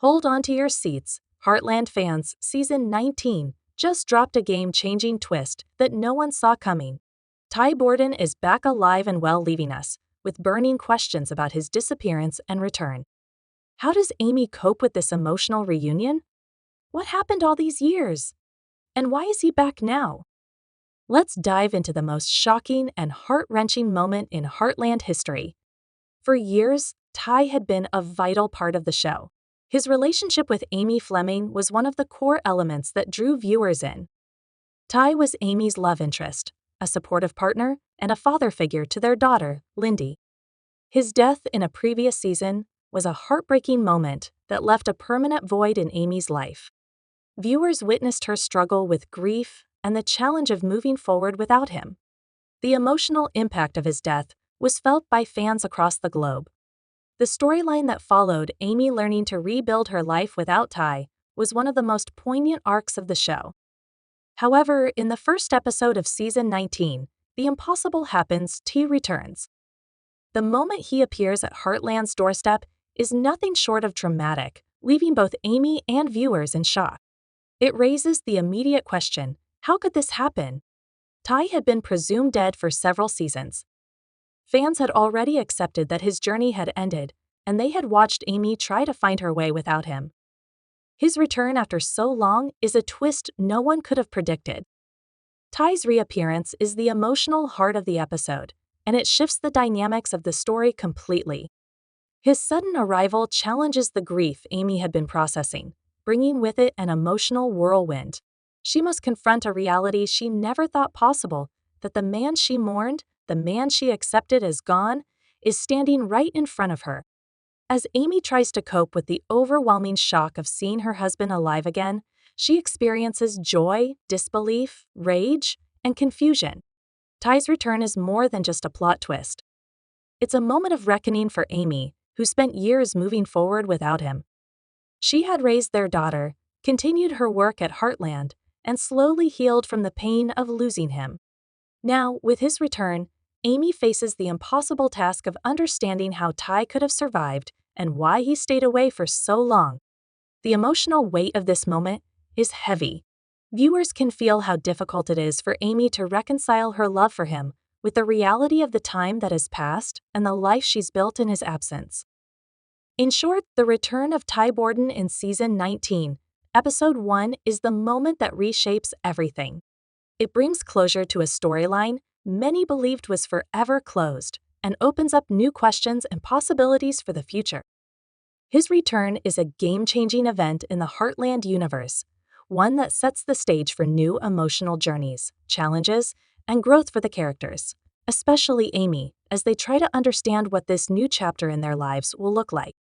Hold on to your seats. Heartland fans, Season 19 just dropped a game-changing twist that no one saw coming. Borden is back alive and well, leaving us with burning questions about his disappearance and return. How does Amy cope with this emotional reunion? What happened all these years? And why is he back now? Let's dive into the most shocking and heart-wrenching moment in Heartland history. For years, Ty had been a vital part of the show. His relationship with Amy Fleming was one of the core elements that drew viewers in. Ty was Amy's love interest, a supportive partner, and a father figure to their daughter, Lindy. His death in a previous season was a heartbreaking moment that left a permanent void in Amy's life. Viewers witnessed her struggle with grief and the challenge of moving forward without him. The emotional impact of his death was felt by fans across the globe. The storyline that followed Amy learning to rebuild her life without Ty was one of the most poignant arcs of the show. However, in the first episode of Season 19, the impossible happens. Ty returns. The moment he appears at Heartland's doorstep is nothing short of dramatic, leaving both Amy and viewers in shock. It raises the immediate question, how could this happen? Ty had been presumed dead for several seasons. Fans had already accepted that his journey had ended, and they had watched Amy try to find her way without him. His return after so long is a twist no one could have predicted. Ty's reappearance is the emotional heart of the episode, and it shifts the dynamics of the story completely. His sudden arrival challenges the grief Amy had been processing, bringing with it an emotional whirlwind. She must confront a reality she never thought possible, that the man she mourned, the man she accepted as gone, is standing right in front of her. As Amy tries to cope with the overwhelming shock of seeing her husband alive again, she experiences joy, disbelief, rage, and confusion. Ty's return is more than just a plot twist. It's a moment of reckoning for Amy, who spent years moving forward without him. She had raised their daughter, continued her work at Heartland, and slowly healed from the pain of losing him. Now, with his return, Amy faces the impossible task of understanding how Ty could have survived and why he stayed away for so long. The emotional weight of this moment is heavy. Viewers can feel how difficult it is for Amy to reconcile her love for him with the reality of the time that has passed and the life she's built in his absence. In short, the return of Ty Borden in Season 19, Episode 1 is the moment that reshapes everything. It brings closure to a storyline many believed was forever closed and opens up new questions and possibilities for the future. His return is a game-changing event in the Heartland universe, one that sets the stage for new emotional journeys, challenges, and growth for the characters, especially Amy, as they try to understand what this new chapter in their lives will look like.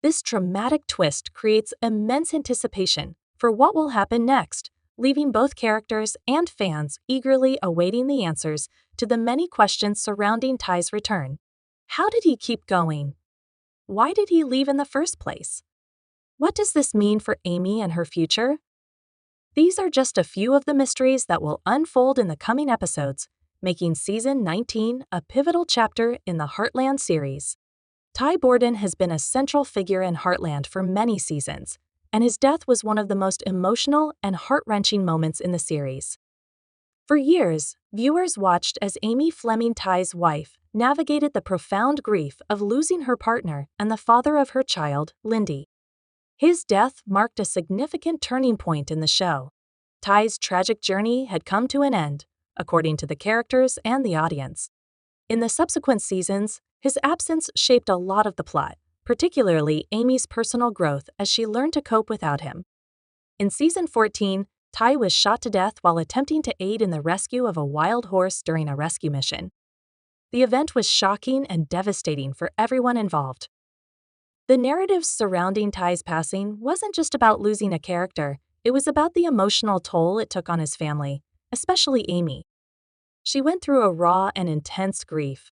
This dramatic twist creates immense anticipation for what will happen next, leaving both characters and fans eagerly awaiting the answers to the many questions surrounding Ty's return. How did he keep going? Why did he leave in the first place? What does this mean for Amy and her future? These are just a few of the mysteries that will unfold in the coming episodes, making Season 19 a pivotal chapter in the Heartland series. Ty Borden has been a central figure in Heartland for many seasons, and his death was one of the most emotional and heart-wrenching moments in the series. For years, viewers watched as Amy Fleming, Ty's wife, navigated the profound grief of losing her partner and the father of her child, Lindy. His death marked a significant turning point in the show. Ty's tragic journey had come to an end, according to the characters and the audience. In the subsequent seasons, his absence shaped a lot of the plot, particularly Amy's personal growth as she learned to cope without him. In Season 14, Ty was shot to death while attempting to aid in the rescue of a wild horse during a rescue mission. The event was shocking and devastating for everyone involved. The narrative surrounding Ty's passing wasn't just about losing a character, it was about the emotional toll it took on his family, especially Amy. She went through a raw and intense grief.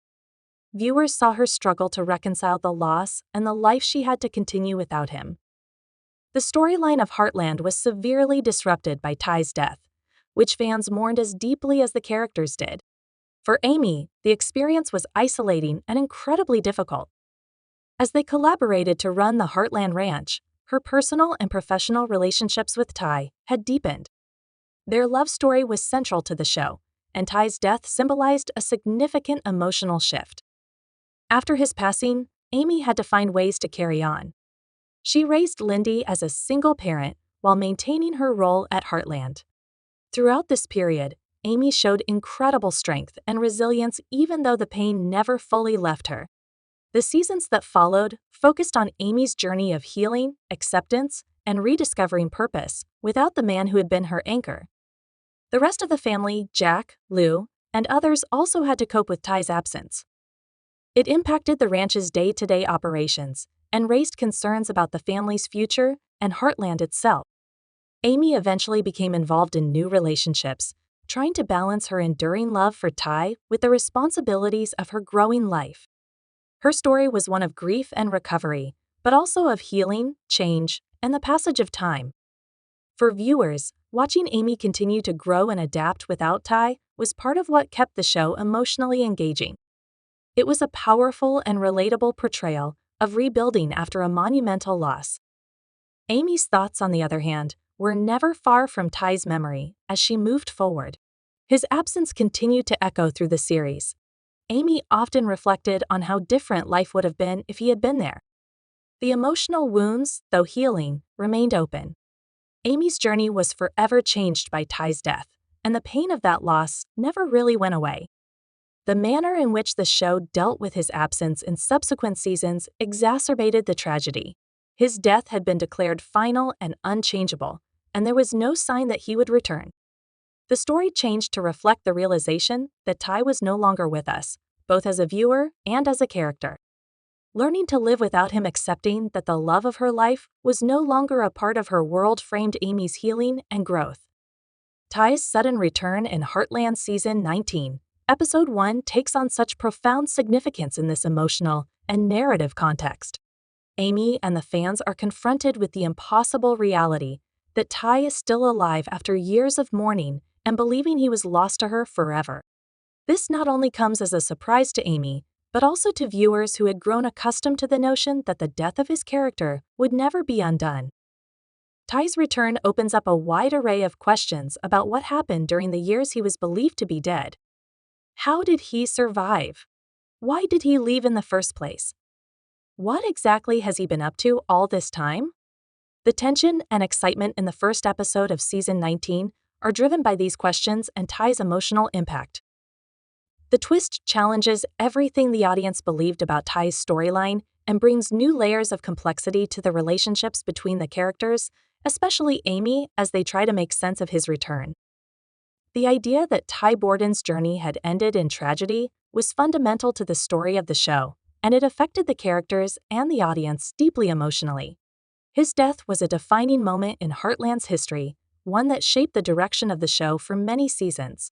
Viewers saw her struggle to reconcile the loss and the life she had to continue without him. The storyline of Heartland was severely disrupted by Ty's death, which fans mourned as deeply as the characters did. For Amy, the experience was isolating and incredibly difficult. As they collaborated to run the Heartland Ranch, her personal and professional relationships with Ty had deepened. Their love story was central to the show, and Ty's death symbolized a significant emotional shift. After his passing, Amy had to find ways to carry on. She raised Lindy as a single parent while maintaining her role at Heartland. Throughout this period, Amy showed incredible strength and resilience even though the pain never fully left her. The seasons that followed focused on Amy's journey of healing, acceptance, and rediscovering purpose without the man who had been her anchor. The rest of the family, Jack, Lou, and others also had to cope with Ty's absence. It impacted the ranch's day-to-day operations and raised concerns about the family's future and Heartland itself. Amy eventually became involved in new relationships, trying to balance her enduring love for Ty with the responsibilities of her growing life. Her story was one of grief and recovery, but also of healing, change, and the passage of time. For viewers, watching Amy continue to grow and adapt without Ty was part of what kept the show emotionally engaging. It was a powerful and relatable portrayal of rebuilding after a monumental loss. Amy's thoughts, on the other hand, were never far from Ty's memory as she moved forward. His absence continued to echo through the series. Amy often reflected on how different life would have been if he had been there. The emotional wounds, though healing, remained open. Amy's journey was forever changed by Ty's death, and the pain of that loss never really went away. The manner in which the show dealt with his absence in subsequent seasons exacerbated the tragedy. His death had been declared final and unchangeable, and there was no sign that he would return. The story changed to reflect the realization that Ty was no longer with us, both as a viewer and as a character. Learning to live without him, accepting that the love of her life was no longer a part of her world, framed Amy's healing and growth. Ty's sudden return in Heartland Season 19, Episode 1 takes on such profound significance in this emotional and narrative context. Amy and the fans are confronted with the impossible reality that Ty is still alive after years of mourning and believing he was lost to her forever. This not only comes as a surprise to Amy, but also to viewers who had grown accustomed to the notion that the death of his character would never be undone. Ty's return opens up a wide array of questions about what happened during the years he was believed to be dead. How did he survive? Why did he leave in the first place? What exactly has he been up to all this time? The tension and excitement in the first episode of Season 19 are driven by these questions and Ty's emotional impact. The twist challenges everything the audience believed about Ty's storyline and brings new layers of complexity to the relationships between the characters, especially Amy, as they try to make sense of his return. The idea that Ty Borden's journey had ended in tragedy was fundamental to the story of the show, and it affected the characters and the audience deeply emotionally. His death was a defining moment in Heartland's history, one that shaped the direction of the show for many seasons.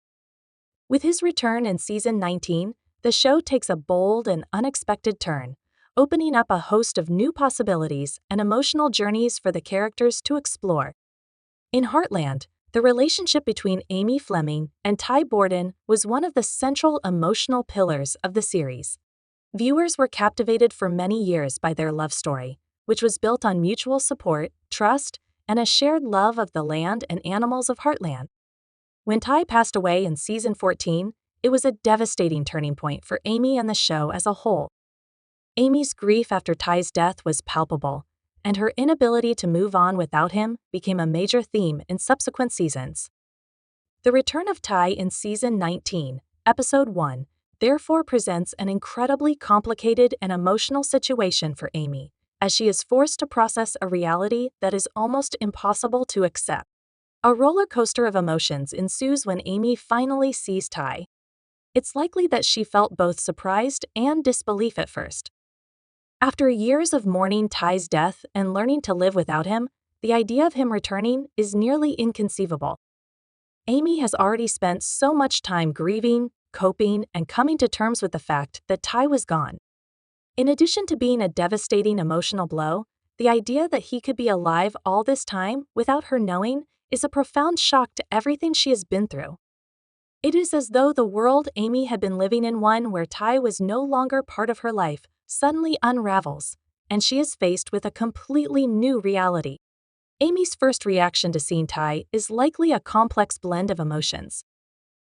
With his return in Season 19, the show takes a bold and unexpected turn, opening up a host of new possibilities and emotional journeys for the characters to explore. In Heartland, the relationship between Amy Fleming and Ty Borden was one of the central emotional pillars of the series. Viewers were captivated for many years by their love story, which was built on mutual support, trust, and a shared love of the land and animals of Heartland. When Ty passed away in Season 14, it was a devastating turning point for Amy and the show as a whole. Amy's grief after Ty's death was palpable, and her inability to move on without him became a major theme in subsequent seasons. The return of Ty in Season 19, Episode 1, therefore presents an incredibly complicated and emotional situation for Amy, as she is forced to process a reality that is almost impossible to accept. A roller coaster of emotions ensues when Amy finally sees Ty. It's likely that she felt both surprised and disbelief at first. After years of mourning Ty's death and learning to live without him, the idea of him returning is nearly inconceivable. Amy has already spent so much time grieving, coping, and coming to terms with the fact that Ty was gone. In addition to being a devastating emotional blow, the idea that he could be alive all this time without her knowing is a profound shock to everything she has been through. It is as though the world Amy had been living in, one where Ty was no longer part of her life, suddenly unravels, and she is faced with a completely new reality. Amy's first reaction to seeing Ty is likely a complex blend of emotions.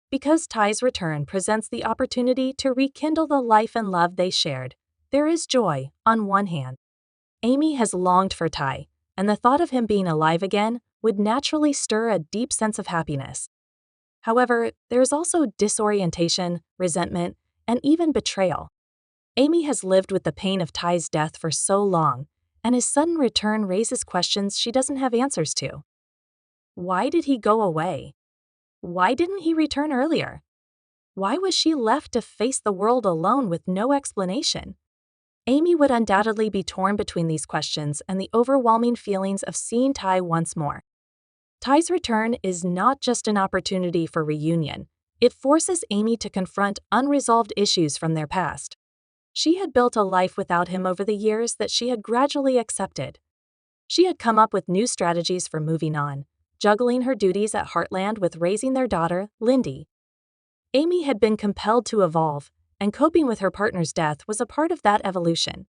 Because Ty's return presents the opportunity to rekindle the life and love they shared, there is joy, on one hand. Amy has longed for Ty, and the thought of him being alive again would naturally stir a deep sense of happiness. However, there is also disorientation, resentment, and even betrayal. Amy has lived with the pain of Ty's death for so long, and his sudden return raises questions she doesn't have answers to. Why did he go away? Why didn't he return earlier? Why was she left to face the world alone with no explanation? Amy would undoubtedly be torn between these questions and the overwhelming feelings of seeing Ty once more. Ty's return is not just an opportunity for reunion, it forces Amy to confront unresolved issues from their past. She had built a life without him over the years that she had gradually accepted. She had come up with new strategies for moving on, juggling her duties at Heartland with raising their daughter, Lindy. Amy had been compelled to evolve, and coping with her partner's death was a part of that evolution.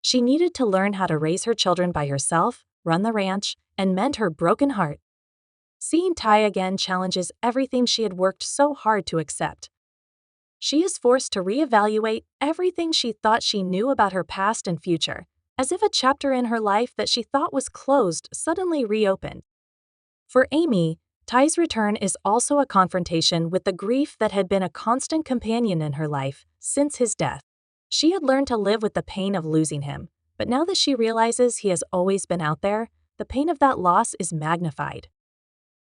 She needed to learn how to raise her children by herself, run the ranch, and mend her broken heart. Seeing Ty again challenges everything she had worked so hard to accept. She is forced to reevaluate everything she thought she knew about her past and future, as if a chapter in her life that she thought was closed suddenly reopened. For Amy, Ty's return is also a confrontation with the grief that had been a constant companion in her life since his death. She had learned to live with the pain of losing him, but now that she realizes he has always been out there, the pain of that loss is magnified.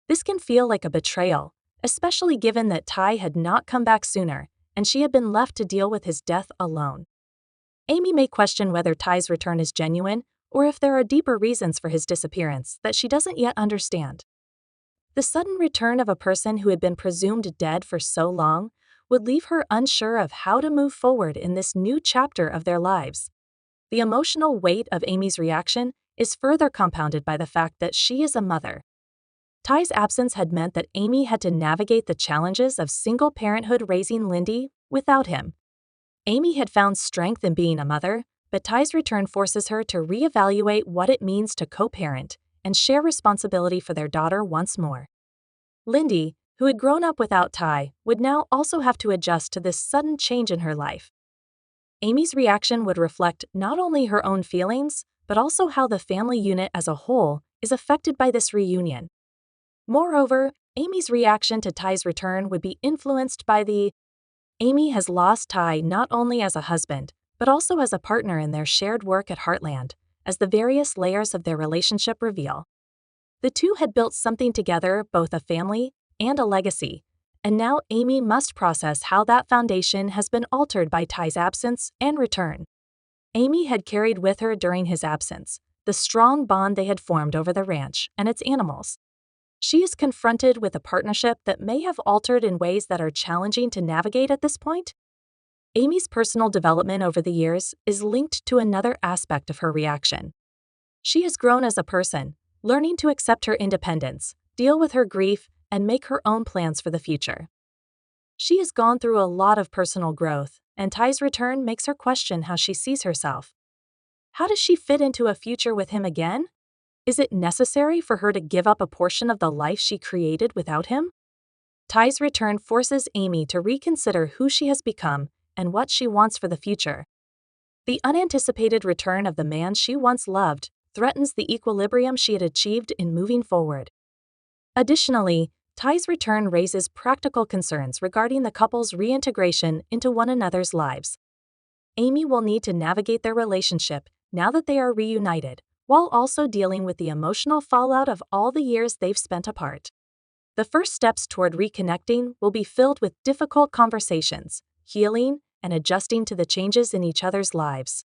This can feel like a betrayal, especially given that Ty had not come back sooner, and she had been left to deal with his death alone. Amy may question whether Ty's return is genuine or if there are deeper reasons for his disappearance that she doesn't yet understand. The sudden return of a person who had been presumed dead for so long would leave her unsure of how to move forward in this new chapter of their lives. The emotional weight of Amy's reaction is further compounded by the fact that she is a mother. Ty's absence had meant that Amy had to navigate the challenges of single parenthood raising Lindy without him. Amy had found strength in being a mother, but Ty's return forces her to reevaluate what it means to co-parent and share responsibility for their daughter once more. Lindy, who had grown up without Ty, would now also have to adjust to this sudden change in her life. Amy's reaction would reflect not only her own feelings, but also how the family unit as a whole is affected by this reunion. Moreover, Amy's reaction to Ty's return would be influenced by Amy has lost Ty not only as a husband, but also as a partner in their shared work at Heartland, as the various layers of their relationship reveal. The two had built something together, both a family and a legacy, and now Amy must process how that foundation has been altered by Ty's absence and return. Amy had carried with her during his absence the strong bond they had formed over the ranch and its animals. She is confronted with a partnership that may have altered in ways that are challenging to navigate at this point. Amy's personal development over the years is linked to another aspect of her reaction. She has grown as a person, learning to accept her independence, deal with her grief, and make her own plans for the future. She has gone through a lot of personal growth, and Ty's return makes her question how she sees herself. How does she fit into a future with him again? Is it necessary for her to give up a portion of the life she created without him? Ty's return forces Amy to reconsider who she has become and what she wants for the future. The unanticipated return of the man she once loved threatens the equilibrium she had achieved in moving forward. Additionally, Ty's return raises practical concerns regarding the couple's reintegration into one another's lives. Amy will need to navigate their relationship now that they are reunited, while also dealing with the emotional fallout of all the years they've spent apart. The first steps toward reconnecting will be filled with difficult conversations, healing, and adjusting to the changes in each other's lives.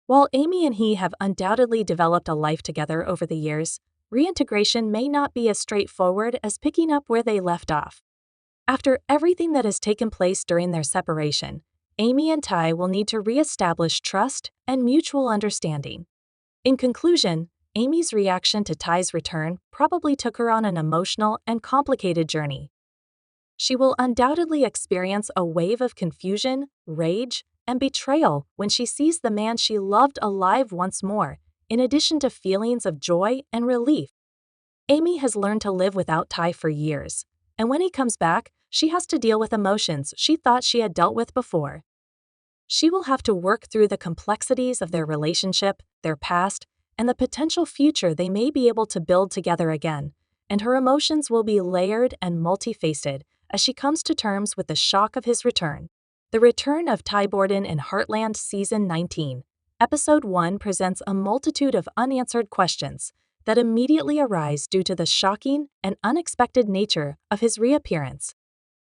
While Amy and he have undoubtedly developed a life together over the years, reintegration may not be as straightforward as picking up where they left off. After everything that has taken place during their separation, Amy and Ty will need to reestablish trust and mutual understanding. In conclusion, Amy's reaction to Ty's return probably took her on an emotional and complicated journey. She will undoubtedly experience a wave of confusion, rage, and betrayal when she sees the man she loved alive once more, in addition to feelings of joy and relief. Amy has learned to live without Ty for years, and when he comes back, she has to deal with emotions she thought she had dealt with before. She will have to work through the complexities of their relationship, their past, and the potential future they may be able to build together again, and her emotions will be layered and multifaceted as she comes to terms with the shock of his return. The return of Ty Borden in Heartland Season 19. Episode 1 presents a multitude of unanswered questions that immediately arise due to the shocking and unexpected nature of his reappearance.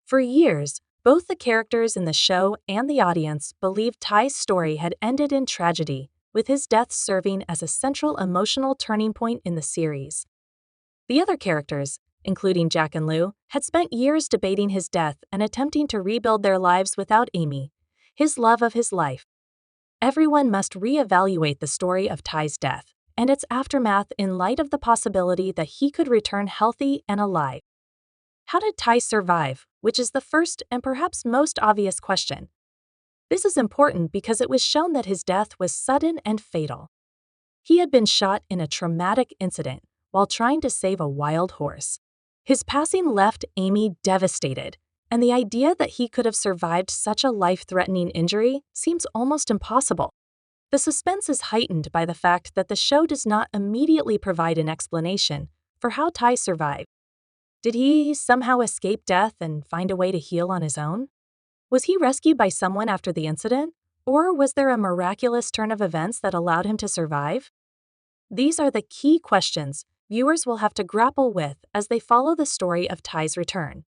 For years, both the characters in the show and the audience believed Ty's story had ended in tragedy, with his death serving as a central emotional turning point in the series. The other characters, including Jack and Lou, had spent years debating his death and attempting to rebuild their lives without Amy, his love of his life. Everyone must reevaluate the story of Ty's death and its aftermath in light of the possibility that he could return healthy and alive. How did Ty survive, which is the first and perhaps most obvious question? This is important because it was shown that his death was sudden and fatal. He had been shot in a traumatic incident while trying to save a wild horse. His passing left Amy devastated, and the idea that he could have survived such a life-threatening injury seems almost impossible. The suspense is heightened by the fact that the show does not immediately provide an explanation for how Ty survived. Did he somehow escape death and find a way to heal on his own? Was he rescued by someone after the incident, or was there a miraculous turn of events that allowed him to survive? These are the key questions viewers will have to grapple with as they follow the story of Ty's return.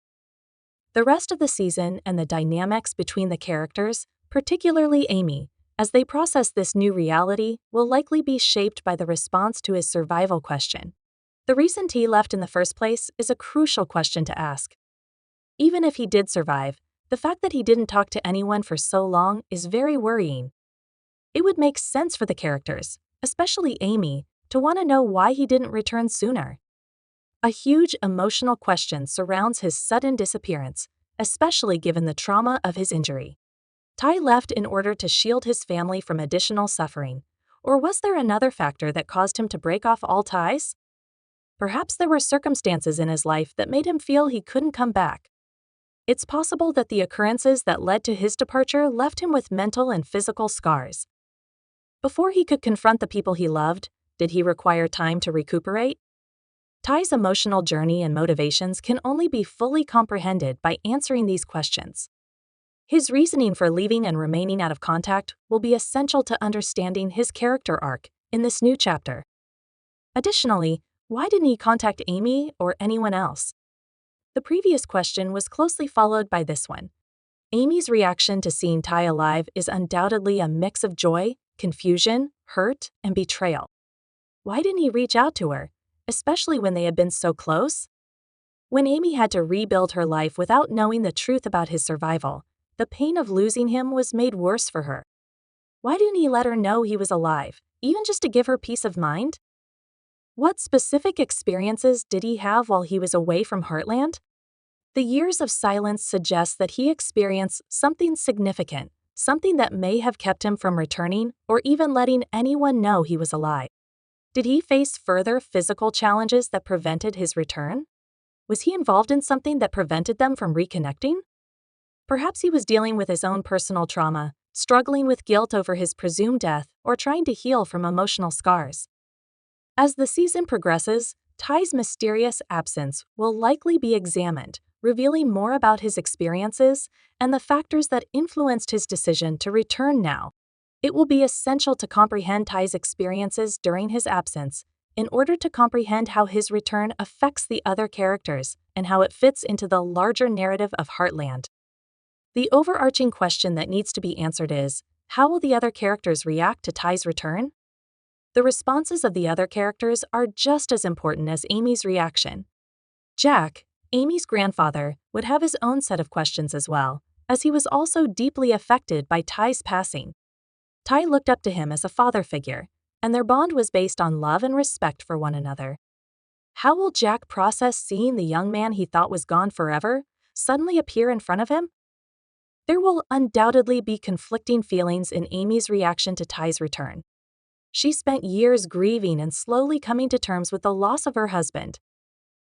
The rest of the season and the dynamics between the characters, particularly Amy, as they process this new reality, will likely be shaped by the response to his survival question. The reason Ty left in the first place is a crucial question to ask. Even if he did survive, the fact that he didn't talk to anyone for so long is very worrying. It would make sense for the characters, especially Amy, to want to know why he didn't return sooner. A huge emotional question surrounds his sudden disappearance, especially given the trauma of his injury. Ty left in order to shield his family from additional suffering, or was there another factor that caused him to break off all ties? Perhaps there were circumstances in his life that made him feel he couldn't come back. It's possible that the occurrences that led to his departure left him with mental and physical scars. Before he could confront the people he loved, did he require time to recuperate? Ty's emotional journey and motivations can only be fully comprehended by answering these questions. His reasoning for leaving and remaining out of contact will be essential to understanding his character arc in this new chapter. Additionally, why didn't he contact Amy or anyone else? The previous question was closely followed by this one. Amy's reaction to seeing Ty alive is undoubtedly a mix of joy, confusion, hurt, and betrayal. Why didn't he reach out to her, especially when they had been so close? When Amy had to rebuild her life without knowing the truth about his survival, the pain of losing him was made worse for her. Why didn't he let her know he was alive, even just to give her peace of mind? What specific experiences did he have while he was away from Heartland? The years of silence suggest that he experienced something significant, something that may have kept him from returning or even letting anyone know he was alive. Did he face further physical challenges that prevented his return? Was he involved in something that prevented them from reconnecting? Perhaps he was dealing with his own personal trauma, struggling with guilt over his presumed death, or trying to heal from emotional scars. As the season progresses, Ty's mysterious absence will likely be examined, revealing more about his experiences and the factors that influenced his decision to return now. It will be essential to comprehend Ty's experiences during his absence in order to comprehend how his return affects the other characters and how it fits into the larger narrative of Heartland. The overarching question that needs to be answered is, how will the other characters react to Ty's return? The responses of the other characters are just as important as Amy's reaction. Jack, Amy's grandfather, would have his own set of questions as well, as he was also deeply affected by Ty's passing. Ty looked up to him as a father figure, and their bond was based on love and respect for one another. How will Jack process seeing the young man he thought was gone forever suddenly appear in front of him? There will undoubtedly be conflicting feelings in Amy's reaction to Ty's return. She spent years grieving and slowly coming to terms with the loss of her husband.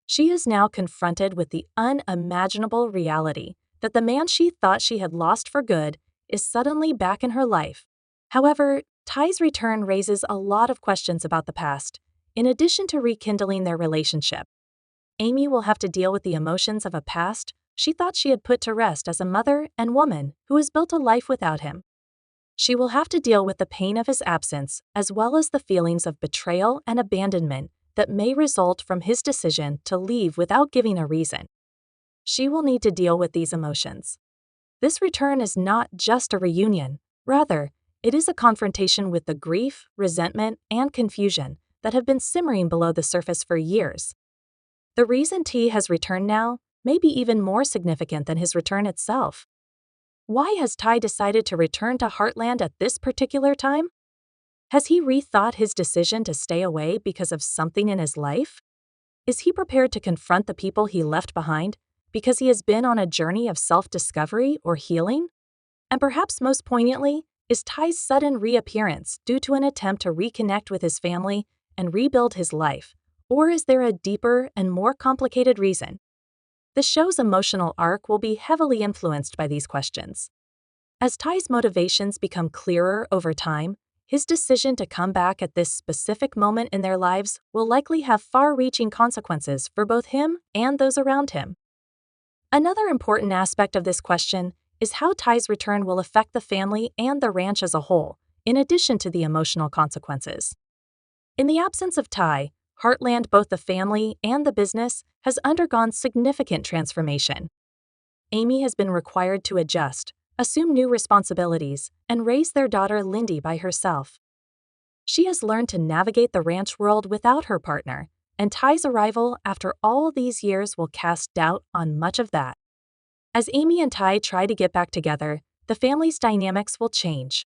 She is now confronted with the unimaginable reality that the man she thought she had lost for good is suddenly back in her life. However, Ty's return raises a lot of questions about the past. In addition to rekindling their relationship, Amy will have to deal with the emotions of a past she thought she had put to rest as a mother and woman who has built a life without him. She will have to deal with the pain of his absence as well as the feelings of betrayal and abandonment that may result from his decision to leave without giving a reason. She will need to deal with these emotions. This return is not just a reunion. Rather, it is a confrontation with the grief, resentment, and confusion that have been simmering below the surface for years. The reason T has returned now may be even more significant than his return itself. Why has Ty decided to return to Heartland at this particular time? Has he rethought his decision to stay away because of something in his life? Is he prepared to confront the people he left behind because he has been on a journey of self-discovery or healing? And perhaps most poignantly, is Ty's sudden reappearance due to an attempt to reconnect with his family and rebuild his life, or is there a deeper and more complicated reason? The show's emotional arc will be heavily influenced by these questions. As Ty's motivations become clearer over time, his decision to come back at this specific moment in their lives will likely have far-reaching consequences for both him and those around him. Another important aspect of this question is how Ty's return will affect the family and the ranch as a whole, in addition to the emotional consequences. In the absence of Ty, Heartland, both the family and the business, has undergone significant transformation. Amy has been required to adjust, assume new responsibilities, and raise their daughter Lindy by herself. She has learned to navigate the ranch world without her partner, and Ty's arrival after all these years will cast doubt on much of that. As Amy and Ty try to get back together, the family's dynamics will change.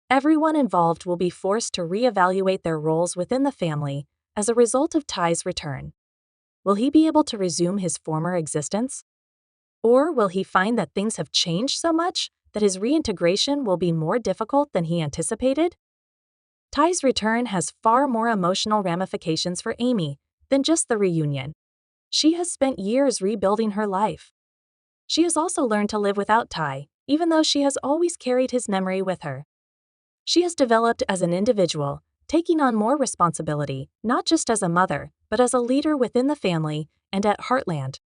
Everyone involved will be forced to reevaluate their roles within the family as a result of Ty's return. Will he be able to resume his former existence? Or will he find that things have changed so much that his reintegration will be more difficult than he anticipated? Ty's return has far more emotional ramifications for Amy than just the reunion. She has spent years rebuilding her life. She has also learned to live without Ty, even though she has always carried his memory with her. She has developed as an individual, taking on more responsibility, not just as a mother, but as a leader within the family and at Heartland.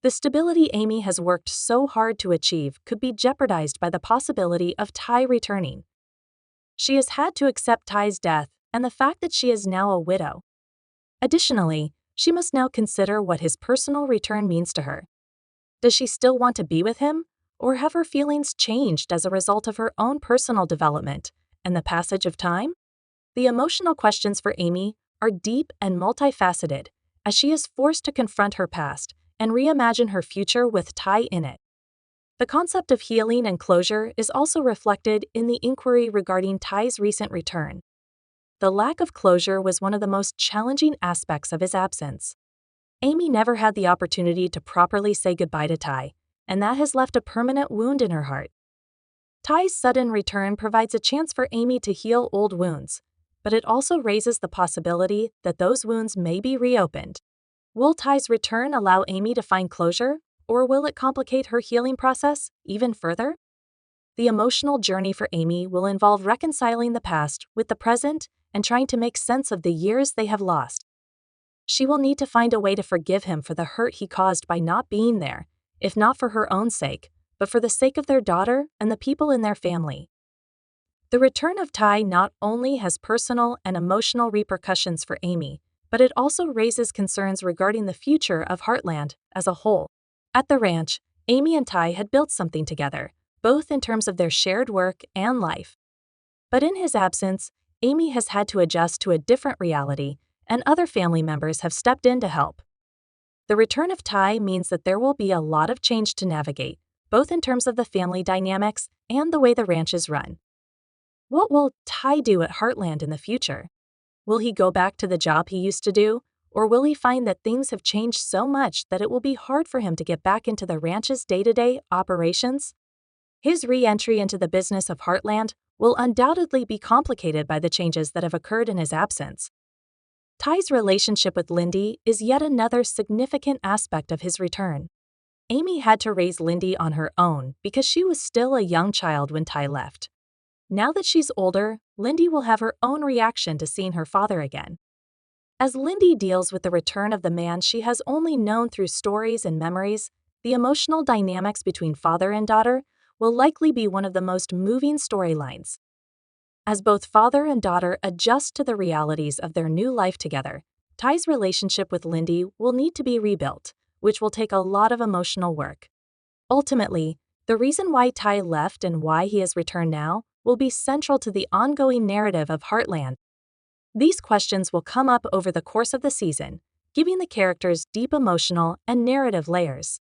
The stability Amy has worked so hard to achieve could be jeopardized by the possibility of Ty returning. She has had to accept Ty's death and the fact that she is now a widow. Additionally, she must now consider what his personal return means to her. Does she still want to be with him, or have her feelings changed as a result of her own personal development and the passage of time? The emotional questions for Amy are deep and multifaceted, as she is forced to confront her past and reimagine her future with Ty in it. The concept of healing and closure is also reflected in the inquiry regarding Ty's recent return. The lack of closure was one of the most challenging aspects of his absence. Amy never had the opportunity to properly say goodbye to Ty, and that has left a permanent wound in her heart. Ty's sudden return provides a chance for Amy to heal old wounds, but it also raises the possibility that those wounds may be reopened. Will Ty's return allow Amy to find closure, or will it complicate her healing process even further? The emotional journey for Amy will involve reconciling the past with the present and trying to make sense of the years they have lost. She will need to find a way to forgive him for the hurt he caused by not being there, if not for her own sake, but for the sake of their daughter and the people in their family. The return of Ty not only has personal and emotional repercussions for Amy, but it also raises concerns regarding the future of Heartland as a whole. At the ranch, Amy and Ty had built something together, both in terms of their shared work and life. But in his absence, Amy has had to adjust to a different reality, and other family members have stepped in to help. The return of Ty means that there will be a lot of change to navigate, both in terms of the family dynamics and the way the ranch is run. What will Ty do at Heartland in the future? Will he go back to the job he used to do, or will he find that things have changed so much that it will be hard for him to get back into the ranch's day-to-day operations? His re-entry into the business of Heartland will undoubtedly be complicated by the changes that have occurred in his absence. Ty's relationship with Lindy is yet another significant aspect of his return. Amy had to raise Lindy on her own because she was still a young child when Ty left. Now that she's older, Lindy will have her own reaction to seeing her father again. As Lindy deals with the return of the man she has only known through stories and memories, the emotional dynamics between father and daughter will likely be one of the most moving storylines. As both father and daughter adjust to the realities of their new life together, Ty's relationship with Lindy will need to be rebuilt, which will take a lot of emotional work. Ultimately, the reason why Ty left and why he has returned now will be central to the ongoing narrative of Heartland. These questions will come up over the course of the season, giving the characters deep emotional and narrative layers.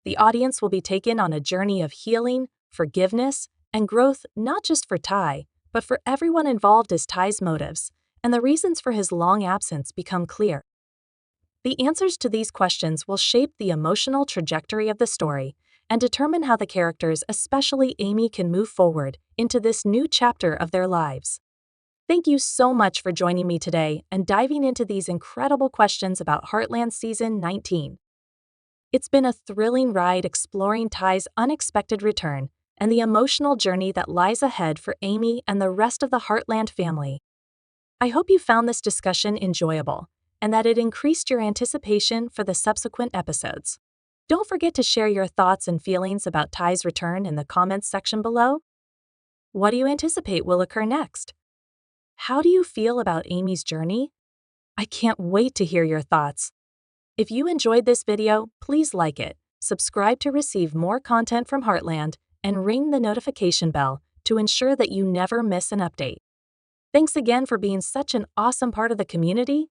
The audience will be taken on a journey of healing, forgiveness, and growth not just for Ty, but for everyone involved as Ty's motives and the reasons for his long absence become clear. The answers to these questions will shape the emotional trajectory of the story and determine how the characters, especially Amy, can move forward into this new chapter of their lives. Thank you so much for joining me today and diving into these incredible questions about Heartland Season 19. It's been a thrilling ride exploring Ty's unexpected return and the emotional journey that lies ahead for Amy and the rest of the Heartland family. I hope you found this discussion enjoyable and that it increased your anticipation for the subsequent episodes. Don't forget to share your thoughts and feelings about Ty's return in the comments section below. What do you anticipate will occur next? How do you feel about Amy's journey? I can't wait to hear your thoughts. If you enjoyed this video, please like it, subscribe to receive more content from Heartland, and ring the notification bell to ensure that you never miss an update. Thanks again for being such an awesome part of the community,